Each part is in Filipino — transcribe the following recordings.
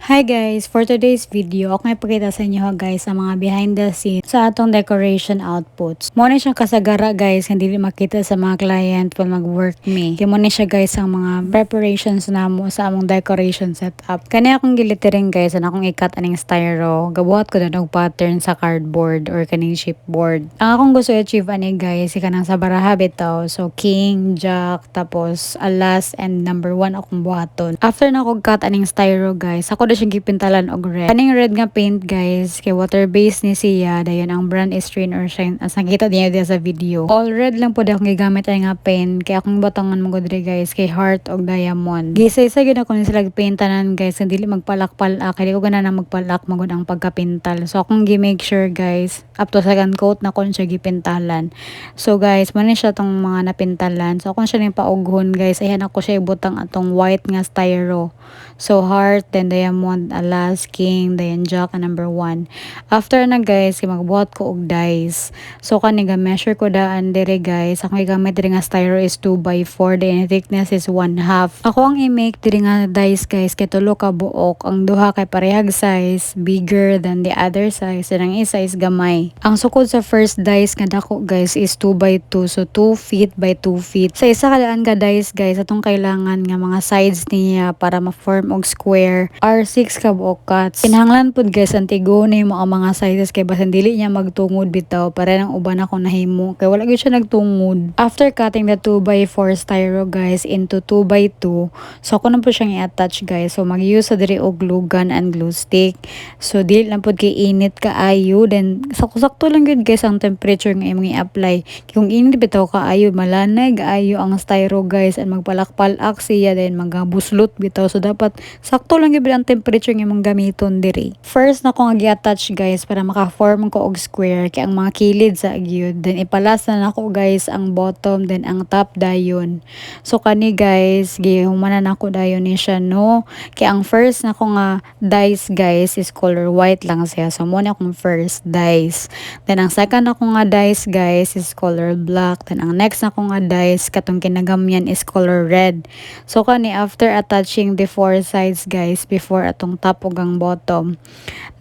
Hi guys! For today's video, ako nga ipakita sa inyo guys ang mga behind the scenes sa atong decoration outputs. Muna siyang kasagara guys, hindi makita sa mga client pag mag-work me. Kaya muna siya guys ang mga preparations namo sa among decoration setup. Kani akong gilitering guys, ang akong ikat aning styro. Gabuhat ko na ng pattern sa cardboard or kaning chipboard. Ang akong gusto i-achieve ani guys, ikanang sa baraha bitaw. So king, jack, tapos alas, and number 1 akong buhaton. After na ako cut aning styro guys, ako siyang gipintalan og red. Kaning red nga paint guys, kay water based ni siya, dayon ang brand is Rain or Shine as nakita niyo sa video. All red lang po akong gigamit ay nga paint, kay akong batangan mo gud guys kay heart og diamond. Gisay-say gyud ako ni sila paintanan guys, dili magpalak-palak, kay ko gana na magpalak magud ang pagkapintal. So akong gi-make sure guys, up to second coat na kon siya gipintalan. So guys, man siya tong mga napintalan. So akong siya ning paughon guys, ayan ako siya ibutang atong white nga styro. So heart, then diamond, alas, king, then jack, and number 1. After na guys, magbuhat ko og dice. So kaniga measure ko daan dire guys. Ako gamit dire nga styro is 2x4, then thickness is 1/2. Ako ang i-make dire nga dice guys kay tulo ka buok. Ang duha kay parehag size, bigger than the other size, and ang isa is gamay. Ang sukod sa first dice nga dako guys is 2x2, so 2 feet by 2 feet. Sa isa kadaan ka dice guys, atong kailangan nga mga sides niya para ma-form og square are 6 ka buok cuts. Kinahanglan pud guys ang tigone mo ang mga sizes kay basin dili niya magtungod bitaw para nang uban ako nahimo kay wala gyud siya nagtungod. After cutting the 2x4 styro guys into 2x2, so ako na po siyang i-attach guys. So mag-use sa diri og glue gun and glue stick. So dili lang pud kay init kaayo, then sakto lang gyud guys ang temperature nga imong i-apply. Kung init bitaw kaayo, malanay kaayo ang styro guys and magpalak-palak siya, then magabuslot bitaw. So dapat sakto lang gyud ang temperature nga imong gamiton diri. First na ko nga gi-attach guys para maka-form ko og square kay ang mga kilid sa gyud. Then ipalas na nako guys ang bottom, then ang top dayon. So kani guys, gihumanan nako dayon ni siya no. Kay ang first na ko nga dice guys is color white lang siya. So mo na akong first dice. Then ang second na ko nga dice guys is color black. Then ang next na ko nga dice katong kinagamyan is color red. So kani after attaching the four sides guys before atong top ug ang bottom,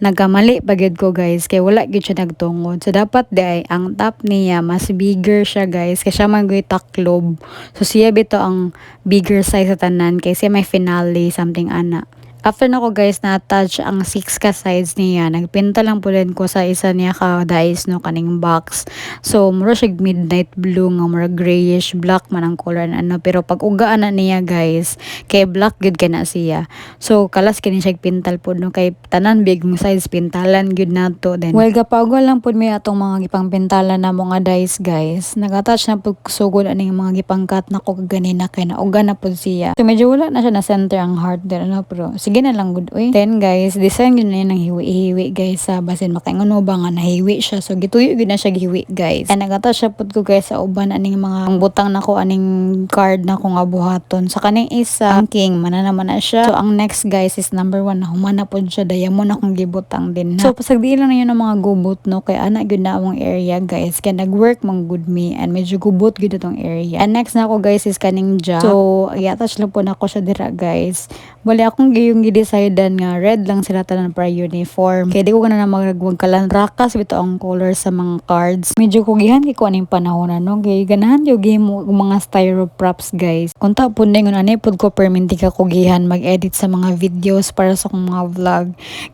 nagkamali pagid ko guys kay wala gyud siya nagtungod. So dapat di ang top niya mas bigger siya guys kay siya man gyud taklob. So siya bito ang bigger size sa tanan kay siya may finale something ana. After na ko guys na-attach ang 6 ka sides niya, nagpinta lang po din ko sa isa niya ka dice no kaning box. So mura siya midnight blue nga mura grayish black man ang color na ano, pero pag ugaan na niya guys kay black gud kana siya. So kalas kini siya pintal po no kay tanan big mong sides pintalan gud nato. Then well gapagol lang pud mi atong mga gipang pintalan na mga dice guys. Nag-attach na pud sugod aning mga gipang cut na ko ganina kay naugan na pud siya. So medyo wala na siya na center ang heart there no, pero sige na lang good oy. Then guys, design yun na yun ng hiwi-hiwi guys sa basin makaingon ba nga nahiwi siya. So gituyo yun na siya gihiwi guys. And nag-attach siya pud ko guys sa uban aning mga butang nako aning card na ko nga buhaton. Sa kaning isa ang king mana naman na siya. So ang next guys is number 1 na humana pud siya diamond akong gibutang din na. So pasagdi lang na yun ng mga gubot no kay ana gyud na among area guys. Kaya nag-work mang good me and medyo gubot gyud itong area. And next na ako guys is kaning jack. So i-attach lang po na ko siya dira guys. Bali akong giyong gi-decidean nga red lang sila tanan para uniform. Kaya di ko na magwag kalan rakas bito ang color sa mga cards. Medyo kugihan kay ko aning panahon no. Kaya ganahan yung game mga styro props guys. Kung ta po ningon ani pud ko perminti ka kugihan mag-edit sa mga videos para sa akong mga vlog.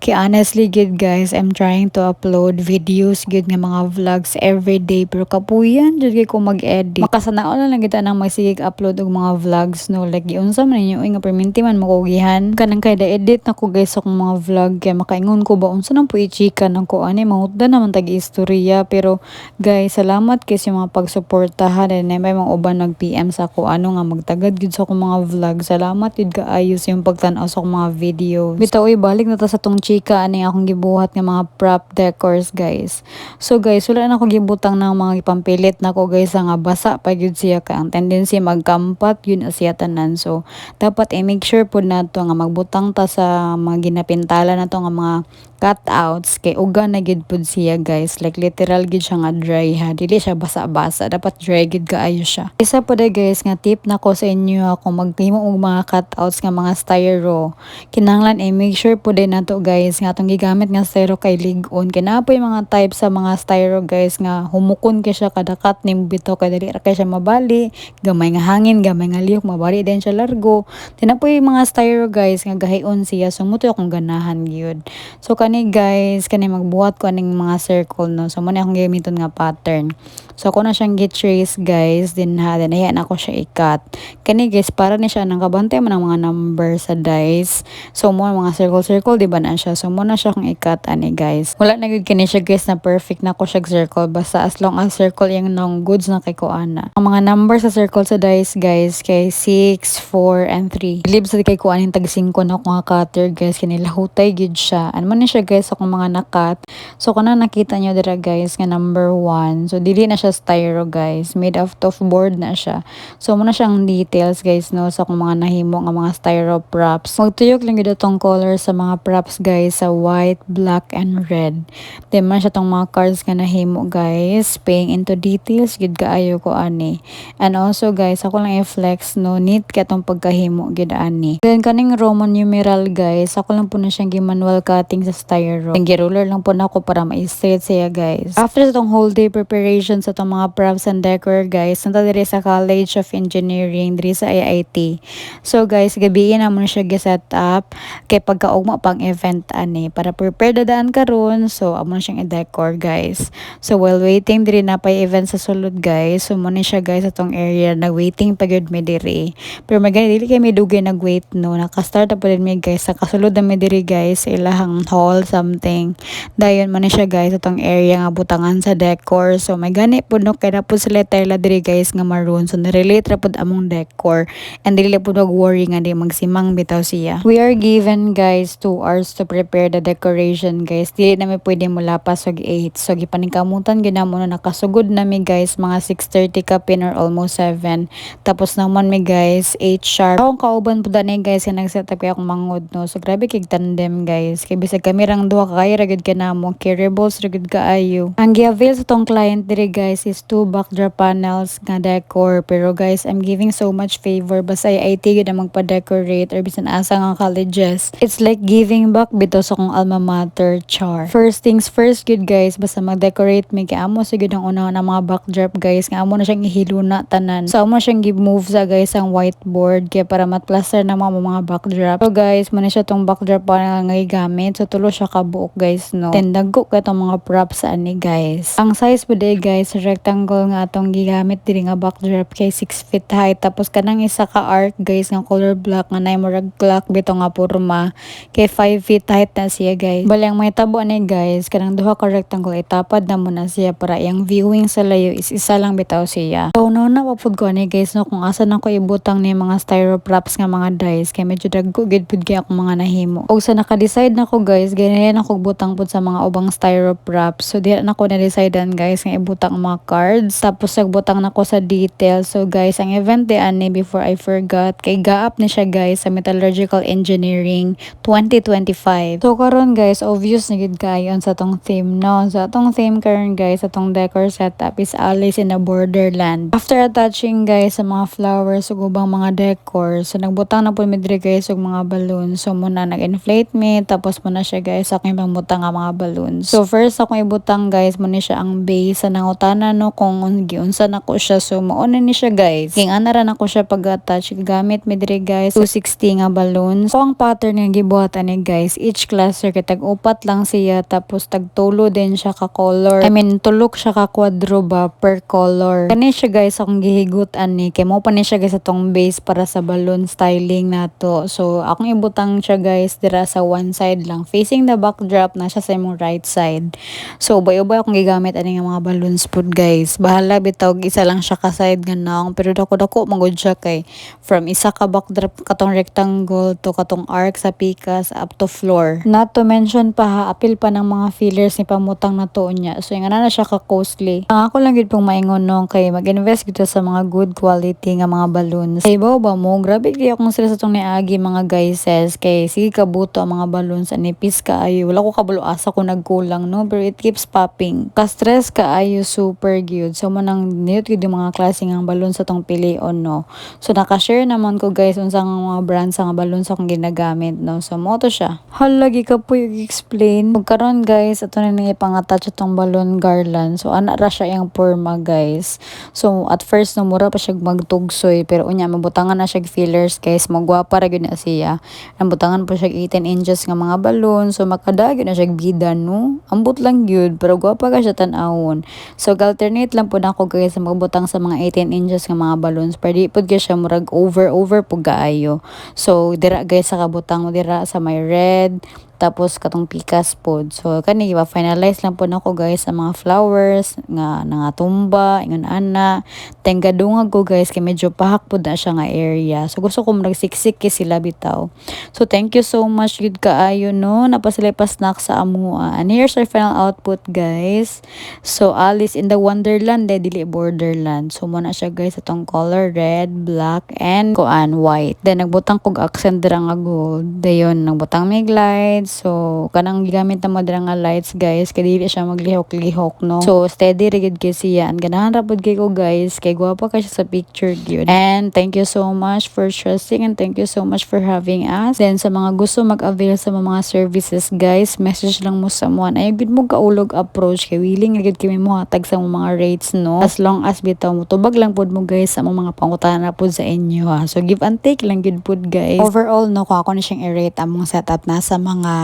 Kaya honestly good guys, I'm trying to upload videos good nga mga vlogs every day pero kapuyan jud kay ko mag-edit. Makasanaon lang kita nang magsigig upload og mga vlogs no. Like unsa man ninyo nga perminti man makugihan kanang kay edit na ko guys akong mga vlog kaya makaingon ko ba unsa nang po i-chika nang ko ani mahutdan naman tag istorya. Pero guys salamat kay sa mga pagsuportahan and may mga uban nag PM sa ako ano nga magtagad gud sa akong mga vlog. Salamat gud kaayo sa yung pagtan-aw sa akong mga video. Bitaw balik na ta sa tong chika ani akong gibuhat nga mga prop decors guys. So guys wala na ako gibutang ng mga ipampilit na ko guys nga basa pa gud siya ka ang tendency magkampat yun siya tanan. So dapat make sure pud nato nga magbutang butang ta sa mga ginapintala na to nga mga cutouts kay uga na gid pud siya guys, like literal gid siya nga dry ha, dili siya basa-basa, dapat dry gid kaayo siya. Isa po guys nga tip na ko sa inyo kung maghimo og mga cutouts nga mga styro, kinahanglan make sure po din nato guys nga atong gigamit nga styro kay lig-on, kay naa po yung mga type sa mga styro guys nga humukon kay siya kada cut nim bitaw kay dili ra kay siya mabali, gamay nga hangin, gamay nga lihok, mabali din siya largo. Tina po yung mga styro guys nga gahion siya, so muto akong ganahan gyud. So kani guys, kani magbuhat ko aning mga circle no. So muna akong gamiton nga pattern. So ako na siyang git-trace guys, din ayan ako siya i-cut. Kani guys, para ni siya nang kabantay man ang mga number sa dice. So mo mga circle di ba na siya. So muna siya kung i-cut ani guys. Wala na gud kini siya guys na perfect na ko siya circle, basta as long as circle yung nang goods na kay ko ana. Ang mga number sa circle sa dice guys kay 6, 4 and 3. Believe sa kay ko aning tag 5 na ko nga cutter guys, kanila hutay gid siya. Ano man ni siya guys akong mga nakat. So kana nakita nyo dira guys nga number 1. So dili na siya styro guys, made of board na siya. So muna siyang details guys no sa akong mga nahimo nga mga styro props. Magtuyok lang gid atong color sa mga props guys sa white, black and red. Then man siya tong mga cards nga nahimo guys, paying into details gid kaayo ko ani. And also guys, ako lang i-flex no, neat ka tong pagkahimo gid ani. Then kaning Roman numeral guys, ako lang po na siyang gi-manual cutting sa styro. Then gi-roller lang po na ako para ma-straight siya guys. After itong whole day preparation sa itong mga props and decor guys, nanta diri sa College of Engineering diri sa IIT. So guys, gabiin na mo na siya gi-set up kay pagkaugma pang event ani para prepare dadaan karon. So amo na siyang i-decor guys. So while waiting diri na pay event sa sulod guys, so mo ni siya guys atong area nag-waiting pa gyud mi diri. Pero magani dili kay mi dugay nag-wait no, naka-start pa din mi guys sa kasulod na mi diri guys sa ilahang hall something. Dayon man ni siya guys atong area nga butangan sa decor. So may gani pud no kay na pud sila tela diri guys nga maroon. So na-relate ra pud among decor and dili pud mag-worry nga di magsimang bitaw siya. We are given guys 2 hours to prepare the decoration guys. Dili na mi pwede mulapas og 8. So gipaningkamutan gyud na mo nakasugod na mi guys mga 6:30 kapin or almost 7. Tapos naman mi guys 8 sharp. Akong kauban pud ani guys nga nag-set up kay akong mangod no. So grabe kay tandem guys. Kay bisag kami rang duha kay ra gud kanamo, carryables ra gud kaayo. Ang gi-avail sa tong client diri guys is 2 backdrop panels nga decor. Pero guys, I'm giving so much favor basta IT gud ang magpa-decorate or bisan asa nga colleges. It's like giving back bitaw sa kong alma mater, char. First things first gud guys, basta mag-decorate mi kay amo sigud ang una na mga backdrop guys nga amo na siyang ihiluna tanan. So amo siyang gi-move sa guys ang whiteboard kay para mat-plaster na mga backdrop. So guys, mo na siya tong backdrop panel nga gigamit. So tulo siya ka buok guys no. Then dagko ka tong mga props ani guys. Ang size po day guys, rectangle nga atong gigamit diri nga backdrop kay 6 feet height. Tapos kanang isa ka arc guys nga color black nga nay murag clock bito nga porma kay 5 feet height na siya guys. Bali ang may tabo ani guys, kanang duha ka rectangle itapad na mo na siya para yang viewing sa layo is isa lang bitaw siya. So no na papud ko ani guys no kung asa na ko ibutang ni mga styro props nga mga dice kay medyo dagko gid pud kay akong mga nahimo. Og sa naka-decide na ko guys, ganayan ako butang pud sa mga ubang styro props. So di na ko na-decidean guys nga ibutang mga cards. Tapos nagbutang na ko sa details. So guys, ang event di ani before I forgot kay gaap ni siya guys sa Metallurgical Engineering 2025. So karon guys, obvious na gid kayon sa tong theme no. So atong theme karon guys, atong decor setup is Alice in a Borderland. After attaching guys sa mga flowers ug ubang mga decor, so nagbutang na pud mi diri guys og mga balloons. So muna nag-inflate mi tapos muna siya guys sa aking pambutang nga mga balloons. So first akong ibutang guys mo ni siya ang base sa nangutana no kung giunsa na ko siya. So mao na ni siya guys. King ana ra na ko siya pag-attach gamit mi diri guys 260 nga balloons. So ang pattern nga gibuhat ani guys, each cluster kay tag-upat lang siya tapos tag-tulo din siya ka color. I mean tulok siya ka kwadro ba per color. Kani siya guys akong gihigot ani kay mo pa ni siya guys atong base para sa balloon styling nato. So akong ibutang siya guys dira sa one side lang facing the backdrop na siya sa imong right side. So ubay-ubay akong gigamit ani nga mga balloons pud pod guys. Bahala bitaw isa lang siya ka side nga naong pero dako magud siya kay from isa ka backdrop katong rectangle to katong arc sa pikas up to floor. Not to mention pa ha, apil pa ng mga fillers ni pamutang na to niya. So yung na siya ka costly. Ang ako lang gid pong maingon nung kay mag-invest gito sa mga good quality nga mga balloons. Kay ba mo, grabe kay akong sila sa tong niagi mga guys kay sige kabuto ang mga balloons anipis kaayo. Wala ko kabalo asa ko nagkulang no, pero it keeps popping. Ka-stress kaayo super good. So manang niyot gid yung mga klase ng balloon sa tong pilion no. So naka-share naman ko guys unsang mga brands nga balloons akong ginagamit no. So mo to siya. Halagi ka po i-explain. Pagkaron guys ato na ni pang-attach itong balloon garland. So ana ra siya yung forma guys. So at first no mura pa siya magtugsoy pero unya mabutangan na siya fillers guys. Magwapa ra gyud na siya. Nabutangan po siya 18 inches nga mga balloon. So makadagyo na siya bida no. Ambot lang gyud pero gwapa ka siya tan-awon. So alternate lang po na ako guys sa magbutang sa mga 18 inches nga mga balloons. Pero di pud siya murag over pug kaayo. So dira guys sa kabutang mo dira sa may red tapos katong pikas pod. So kani ba finalize lang po nako guys sa mga flowers nga tumba ingon ana. Tenggadungag ko guys kay medyo pahak pod na siya nga area. So gusto ko magsiksik sila bitaw. So thank you so much gid kaayo no. Napasilay pa snack sa amua. And here's our final output guys. So Alice in the Wonderland dili Borderland. So mo na siya guys atong color red, black and kuan white. Then nagbutang kog accent dira nga gold. Dayon nagbutang mig lights. So kanang gigamit na mo dira nga lights guys kay dili siya maglihok-lihok no. So steady ra gid kay siya. Ang ganahan ra pud kay ko guys kay gwapa ka siya sa picture gyud. And thank you so much for trusting and thank you so much for having us. Then sa mga gusto mag-avail sa mga services guys, message lang mo sa mo. Ay gud mo kaulog approach kay willing gid kami mo hatag sa mga rates no. As long as bitaw mo tubag lang pud mo guys sa mga pangutana pud sa inyo ha. So give and take lang gid pud guys. Overall no kung ako na siyang i-rate among setup nasa mga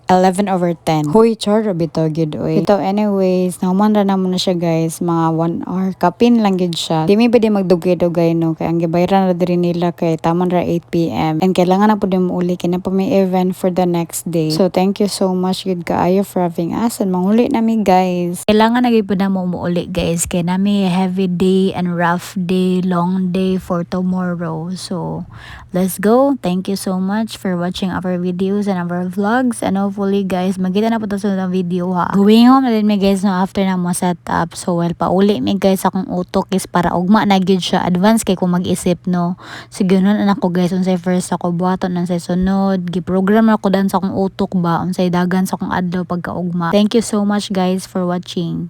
11/10. Huy, char, bitaw gid oy. Ito anyways, nahuman ra na siya guys, mga 1 hour. Kapin lang gid siya. Di mi pwede magdugay-dugay no, kay ang gibayaran ra diri nila kay taman ra 8 PM. And kailangan na pud mo uli kay na pa may event for the next day. So thank you so much gid kaayo for having us and manguli nami guys. Kailangan na gid pud na mo uli guys kay nami heavy day and rough day, long day for tomorrow. So let's go. Thank you so much for watching our videos and our vlogs and hopefully guys magkita na po ta sa video ha. Going home na din mi guys no after na mo setup. So well pauli mi guys akong utok is para ugma na gyud siya advance kay kung mag-isip no. Sige nun anak ko guys unsay first ako buhaton unsay sunod gi-program ako dan sa akong utok ba unsay dagan sa akong adlaw pagkaugma. Thank you so much guys for watching.